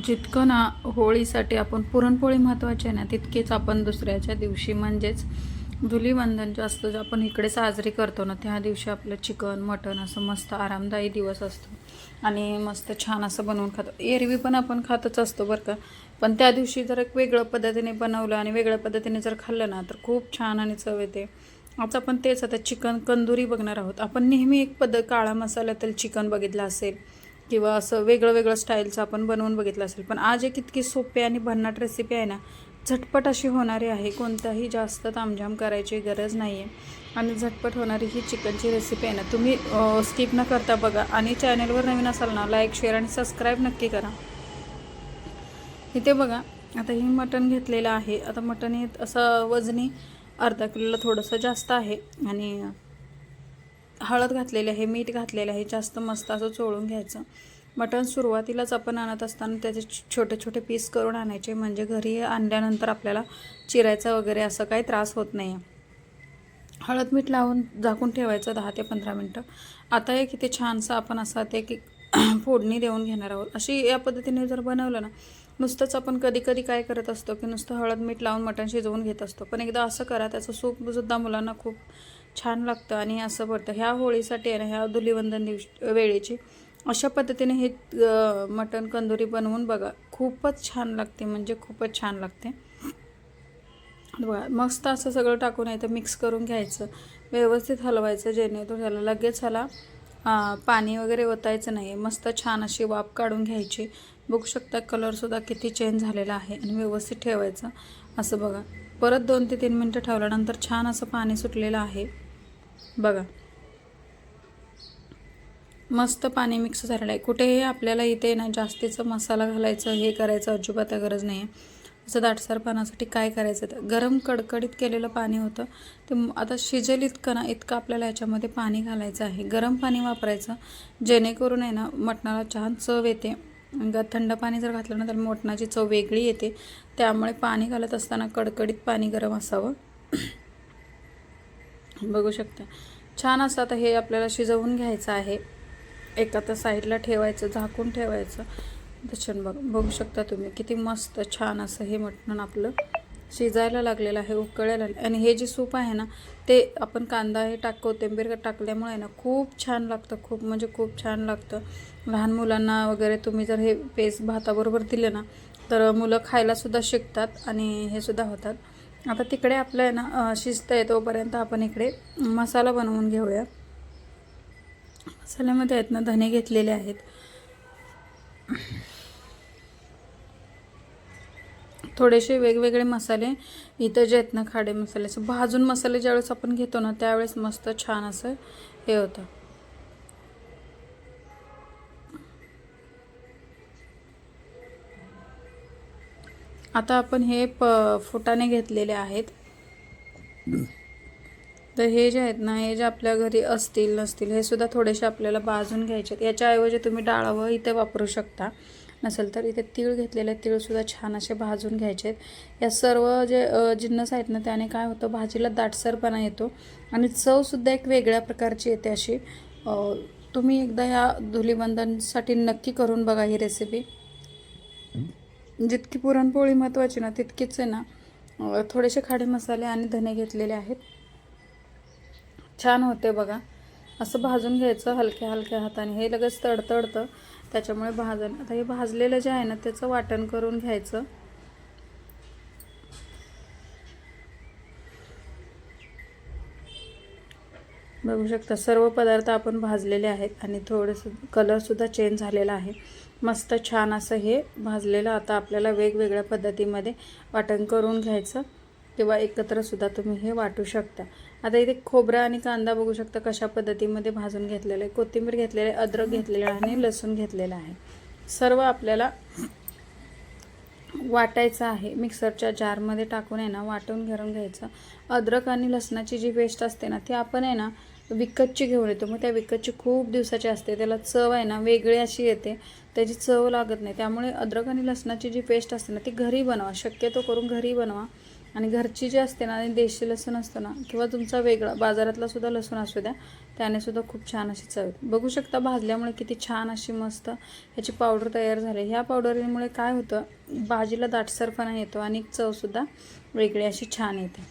जितकं ना होळीसाठी आपण पुरणपोळी महत्त्वाची आहे ना, तितकेच आपण दुसऱ्याच्या दिवशी म्हणजेच धुलीवंदन जे असतं जे आपण इकडे साजरी करतो ना, त्या दिवशी आपलं चिकन मटण असं मस्त आरामदायी दिवस असतो आणि मस्त छान असं बनवून खातो. एरवी पण आपण खातच असतो बरं का, पण त्या दिवशी जर एक वेगळ्या पद्धतीने बनवलं आणि वेगळ्या पद्धतीने जर खाल्लं ना, तर खूप छान आणि चव येते. आज आपण तेच आता चिकन कंदुरी बघणार आहोत. आपण नेहमी एक काळा मसाल्यातील चिकन बघितलं असेल किंवा असं वेगळं वेगळं स्टाईलचं आपण बनवून बघितलं असेल, पण आज एक इतकी सोपी आणि भन्नाट रेसिपी आहे ना, झटपट अशी होणारी आहे. कोणताही जास्त तामझाम करायची गरज नाही आहे आणि झटपट होणारी ही चिकनची रेसिपी आहे ना, तुम्ही स्किप न करता बघा आणि चॅनलवर नवीन असाल ना, लाईक शेअर आणि सबस्क्राईब नक्की करा. इथे बघा, आता ही मटण घेतलेलं आहे. आता मटण हे असं वजनी अर्धा किलोला थोडंसं जास्त आहे आणि हळद घातलेली आहे, मीठ घातलेलं आहे. जास्त मस्त असं चोळून घ्यायचं. मटण सुरुवातीलाच आपण आणत असताना त्याचे छोटे छोटे पीस करून आणायचे, म्हणजे घरी आणल्यानंतर आपल्याला चिरायचा वगैरे असं काही त्रास होत नाही. हळद मीठ लावून झाकून ठेवायचं 10 ते 15 मिनटं. आता हे किती छानसं आपण असं ते की फोडणी देऊन घेणार आहोत. अशी या पद्धतीने जर बनवलं ना, नुसतंच आपण कधी कधी काय करत असतो की नुसतं हळद मीठ लावून मटण शिजवून घेत असतो, पण एकदा असं करा, त्याचं सूपसुद्धा मुलांना खूप छान लागतं आणि असं पडतं. ह्या होळीसाठी आहे ना, ह्या धुलीवंदन वेळेची अशा पद्धतीने हे मटण कंदुरी बनवून बघा. खूपच छान लागते, म्हणजे खूपच छान लागते. बघा, मस्त असं सगळं टाकून आहे तर मिक्स करून घ्यायचं, व्यवस्थित हलवायचं, जेणेकरून त्याला लगेच ह्याला पाणी वगैरे ओतायचं नाही. मस्त छान अशी वाफ काढून घ्यायची. बघू शकता कलरसुद्धा किती चेंज झालेला आहे आणि व्यवस्थित ठेवायचं. असं बघा, परत 2 ते 3 मिनटं ठेवल्यानंतर छान असं पाणी सुटलेलं आहे बघा. मस्त पाणी मिक्स झालेलं आहे. कुठेही आपल्याला इथे ना जास्तीचा मसाला घालायचं हे करायचं अजिबात गरज नाही आहे. असं दाटसरपणासाठी काय करायचं, तर गरम कडकडीत केलेलं पाणी होतं ते आता शिजेल इतकं ना, इतकं आपल्याला याच्यामध्ये पाणी घालायचं आहे. गरम पाणी वापरायचं, जेणेकरून आहे ना मटणाला छान चव येते. थंड पाणी जर घातलं ना, तर मटणाची चव वेगळी येते. त्यामुळे पाणी घालत असताना कडकडीत पाणी गरम असावं. बघू शकता छान असं आता हे आपल्याला शिजवून घ्यायचं आहे. एका तर साईडला ठेवायचं, झाकून ठेवायचं. दर्शन बघू शकता तुम्ही किती मस्त छान असं हे मटण आपलं शिजायला लागलेलं आहे, उकळायला. आणि हे जे सूप आहे ना, ते आपण कांदा हे कोथिंबीर टाकल्यामुळे ना खूप छान लागतं, खूप म्हणजे खूप छान लागतं. लहान मुलांना वगैरे तुम्ही जर हे पेस्ट भाताबरोबर दिलं ना, तर मुलं खायलासुद्धा शिकतात आणि हे सुद्धा होतात. आता तिकडे आपलं आहे ना शिजतं आहे, तोपर्यंत आपण इकडे मसाला बनवून घेऊया. मसाल्यामध्ये आहेत ना धने घेतलेले आहेत, थोडेसे वेगवेगळे मसाले इथं जे आहेत ना, खाडे मसाले भाजून मसाले ज्यावेळेस आपण घेतो ना, त्यावेळेस मस्त छान असं हे होतं. आता आपण हे फुटाणे घेतलेले आहेत. तर हे जे आहेत ना, हे जे आपल्या घरी असतील नसतील, हे सुद्धा थोडेसे आपल्याला भाजून घ्यायचे. याच्याऐवजी तुम्ही डाळवं इथे वापरू शकता, नसेल तर इथे तीळ घेतलेले आहेत, तीळसुद्धा छान असे भाजून घ्यायचे आहेत. या सर्व जे जिन्नस आहेत ना, त्याने काय होतं, भाजीला दाटसरपणा येतो आणि चवसुद्धा एक वेगळ्या प्रकारची येते. अशी तुम्ही एकदा या धुलीवंदनसाठी नक्की करून बघा ही रेसिपी. जितकी पुरणपोळी महत्त्वाची ना, तितकीच आहे ना थोडेसे खाडे मसाले आणि धने घेतलेले आहेत. छान होते बघा. असं भाजून घ्यायचं हलक्या हलक्या हाताने, हे लगेच तडतडतं, त्याच्यामुळे आता हे भाजलेलं जे आहे ना, त्याचं वाटण करून घ्यायचं. बघू शकता सर्व पदार्थ आपण भाजलेले आहेत आणि थोडंसं कलरसुद्धा चेंज झालेला आहे. मस्त छान असं हे भाजलेलं. आता आपल्याला वेगवेगळ्या पद्धतीमध्ये वाटण करून घ्यायचं किंवा एकत्रसुद्धा तुम्ही हे वाटू शकता. आता इथे खोबरं आणि कांदा बघू शकता कशा पद्धतीमध्ये भाजून घेतलेलं आहे. कोथिंबीर घेतलेले, अद्रक घेतलेलं आणि लसूण घेतलेलं आहे. सर्व आपल्याला वाटायचं आहे. मिक्सरच्या जारमध्ये टाकून आहे ना वाटून घेऊन घ्यायचं. अद्रक आणि लसणाची जी पेस्ट असते ना, ती आपण आहे ना विकतची घेऊन येतो. मग त्या विकतची खूप दिवसाची असते, त्याला चव आहे ना वेगळी अशी येते, त्याची चव लागत नाही. त्यामुळे अद्रक आणि लसणाची जी पेस्ट असते ना, ती घरी बनवा, शक्यतो करून घरी बनवा. आणि घरची जी असते ना, आणि देशी लसूण असतं ना, किंवा तुमचा वेगळा बाजारातला सुद्धा लसूण असू द्या, त्याने सुद्धा खूप छान अशी चव येते. बघू शकता भाजल्यामुळे किती छान अशी मस्त ह्याची पावडर तयार झाली. ह्या पावडरीमुळे काय होतं, भाजीला दाटसरपणा येतो आणि चवसुद्धा वेगळी अशी छान येते.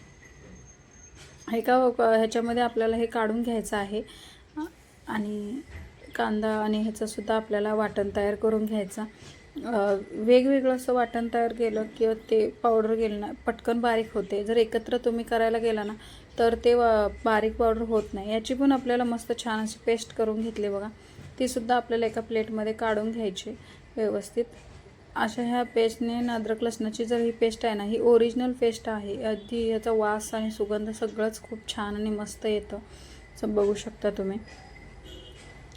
ह्याच्यामध्ये आपल्याला हे काढून घ्यायचं आहे आणि कांदा आणि ह्याचंसुद्धा आपल्याला वाटण तयार करून घ्यायचं. वेगवेगळं असं वाटण तयार केलं किंवा ते पावडर गेलं ना पटकन बारीक होते. जर एकत्र तुम्ही करायला गेला ना तर ते बारीक पावडर होत नाही. याची पण आपल्याला मस्त छान अशी पेस्ट करून घेतली बघा. तीसुद्धा आपल्याला एका प्लेटमध्ये काढून घ्यायची व्यवस्थित. अशा ह्या पेस्टने अद्रक लसणाची जर ही पेस्ट आहे ना, ही ओरिजिनल पेस्ट आहे. अगदी याचा वास आणि सुगंध सगळंच खूप छान आणि मस्त येतं. असं बघू शकता तुम्ही.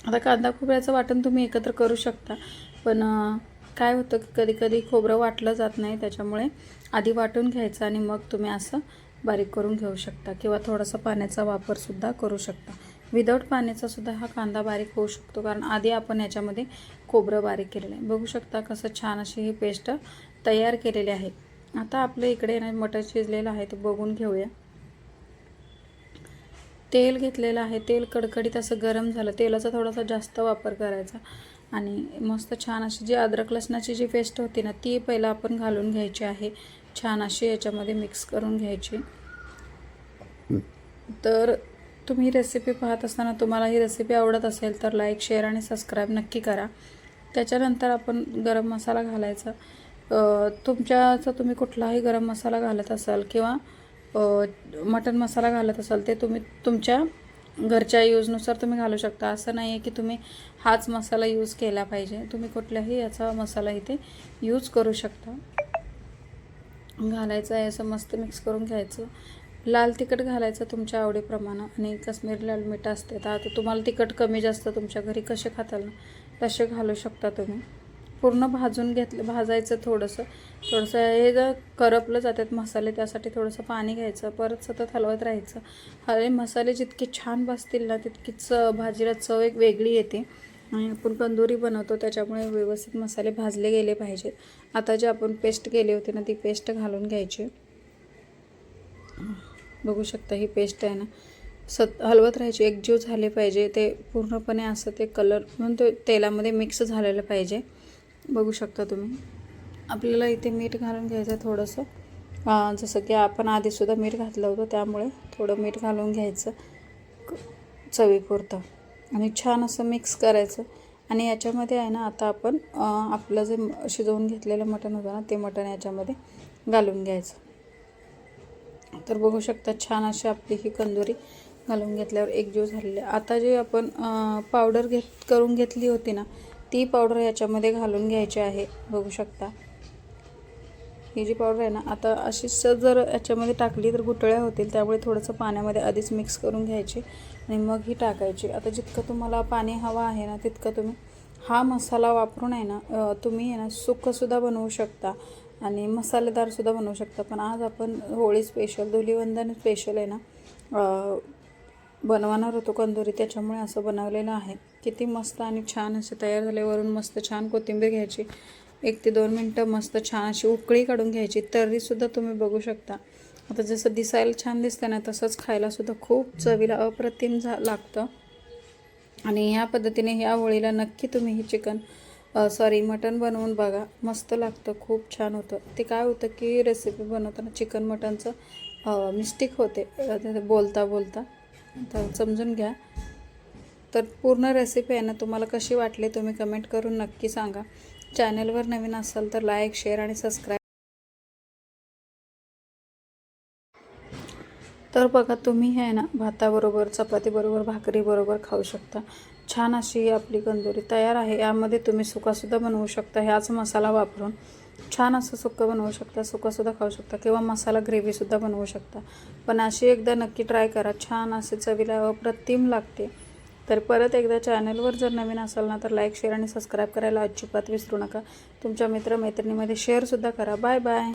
आता कांदा खोबऱ्याचं वाटण तुम्ही एकत्र करू शकता, पण काय होतं की कधी कधी खोबरं वाटलं जात नाही, त्याच्यामुळे आधी वाटून घ्यायचं आणि मग तुम्ही असं बारीक करून घेऊ शकता किंवा थोडासा पाण्याचा वापरसुद्धा करू शकता. विदाऊट पाण्याचासुद्धा हा कांदा बारीक होऊ शकतो, कारण आधी आपण याच्यामध्ये खोबरं बारीक केलेलं आहे. बघू शकता कसं छान अशी ही पेस्ट तयार केलेली आहे. आता आपल्या इकडे ना मटर शिजलेलं आहे ते बघून घेऊया. तेल घेतलेलं आहे. तेल कडकडीत असं गरम झालं. तेलाचा थोडासा जास्त वापर करायचा आणि मस्त छान अशी जी अद्रक लसणाची जी पेस्ट होती ना ती पहिला आपण घालून घ्यायची आहे. छान अशी याच्यामध्ये मिक्स करून घ्यायची. तर तुम्ही रेसिपी पाहत असताना तुम्हाला ही रेसिपी आवडत असेल तर लाईक, शेअर आणि सबस्क्राईब नक्की करा. त्याच्यानंतर आपण गरम मसाला घालायचा. तुम्ही कुठलाही गरम मसाला घालत असाल किंवा मटन मसाला घालत असाल ते तुम्ही तुमच्या घरच्या यूजनुसार तुम्ही घालू शकता. असं नाही आहे की तुम्ही हाच मसाला यूज केला पाहिजे. तुम्ही कुठल्याही याचा मसाला इथे यूज करू शकता. घालायचं आहे असं मस्त मिक्स करून घ्यायचं. लाल तिखट घालायचं तुमच्या आवडीप्रमाणे आणि काश्मीरी लाल मिठ असते. तर आता तुम्हाला तिखट कमी जास्त तुमच्या घरी कसे खाताल ना तसे घालू शकता तुम्ही. पूर्ण भाजायचं थोडंसं हे जर करपलं जातात मसाले त्यासाठी थोडंसं पाणी घ्यायचं, परत सतत हलवत राहायचं. हरे मसाले जितके छान भाजतील ना तितकीच भाजीला चव एक वेगळी येते. आणि आपण तंदुरी बनवतो त्याच्यामुळे व्यवस्थित मसाले भाजले गेले पाहिजेत. आता जे आपण पेस्ट केली होती ना ती पेस्ट घालून घ्यायची. बघू शकता ही पेस्ट आहे ना हलवत राहायची, एकजीव झाले पाहिजे. ते पूर्णपणे असं ते कलर म्हणून ते तेलामध्ये मिक्स झालेलं पाहिजे. बघू शकता तुम्ही. आपल्याला इथे मीठ घालून घ्यायचं थोडंसं, जसं की आपण आधीसुद्धा मीठ घातलं होतं त्यामुळे थोडं मीठ घालून घ्यायचं चवीपुरतं आणि छान असं मिक्स करायचं. आणि याच्यामध्ये आहे ना आता आपण आपलं जे शिजवून घेतलेलं मटण होतं ना ते मटण याच्यामध्ये घालून घ्यायचं. तर बघू शकता छान अशी आपली ही कंदुरी घालून घेतल्यावर एकजीव झालेली. आता जे आपण पावडर करून घेतली होती ना ती पावडर याच्यामध्ये घालून घ्यायची आहे. बघू शकता ही जी पावडर आहे ना आता अशीच जर याच्यामध्ये टाकली तर गुठळ्या होतील, त्यामुळे थोडंसं पाण्यामध्ये आधीच मिक्स करून घ्यायची आणि मग ही टाकायची. आता जितकं तुम्हाला पाणी हवं आहे ना तितकं तुम्ही हा मसाला वापरून आहे ना तुम्ही आहे ना सुक्कंसुद्धा बनवू शकता आणि मसालेदारसुद्धा बनवू शकता. पण आज आपण होळी स्पेशल, धुलीवंदन स्पेशल आहे ना बनवणार होतो कंदुरी, त्याच्यामुळे असं बनवलेलं आहे. किती मस्त आणि छान असे तयार झाले. वरून मस्त छान कोथिंबीर घ्यायची, 1 ते 2 मिनटं मस्त छान अशी उकळी काढून घ्यायची. तर्रीसुद्धा तुम्ही बघू शकता. आता जसं दिसायला छान दिसतं ना तसंच खायलासुद्धा खूप चवीला अप्रतिम लागतं. आणि ह्या पद्धतीने ह्या होळीला नक्की तुम्ही ही मटण बनवून बघा. मस्त लागतं, खूप छान होतं. ते काय होतं की रेसिपी बनवताना चिकन मटणचं मिस्टेक होते बोलता तर समजून घ्या. तर पूर्ण रेसिपी आहे ना तुम्हाला कशी वाटली तुम्ही कमेंट करून नक्की सांगा. चॅनलवर नवीन असाल तर लाईक, शेअर आणि सबस्क्राईब. तर बघा तुम्ही हे आहे ना भाताबरोबर, चपातीबरोबर, भाकरीबरोबर खाऊ शकता. छान अशी आपली कंदुरी तयार आहे. यामध्ये तुम्ही सुकासुद्धा बनवू शकता. ह्याच मसाला वापरून छान असं सुक्कं बनवू शकता, सुक्कंसुद्धा खाऊ शकता किंवा मसाला ग्रेव्हीसुद्धा बनवू शकता. पण अशी एकदा नक्की ट्राय करा. छान असे चवीला अप्रतिम लागते. तर परत एकदा चॅनलवर जर नवीन असाल ना तर लाईक, शेअर आणि सबस्क्राईब करायला अजिबात विसरू नका. तुमच्या मित्रमैत्रिणीमध्ये शेअरसुद्धा करा. Bye bye.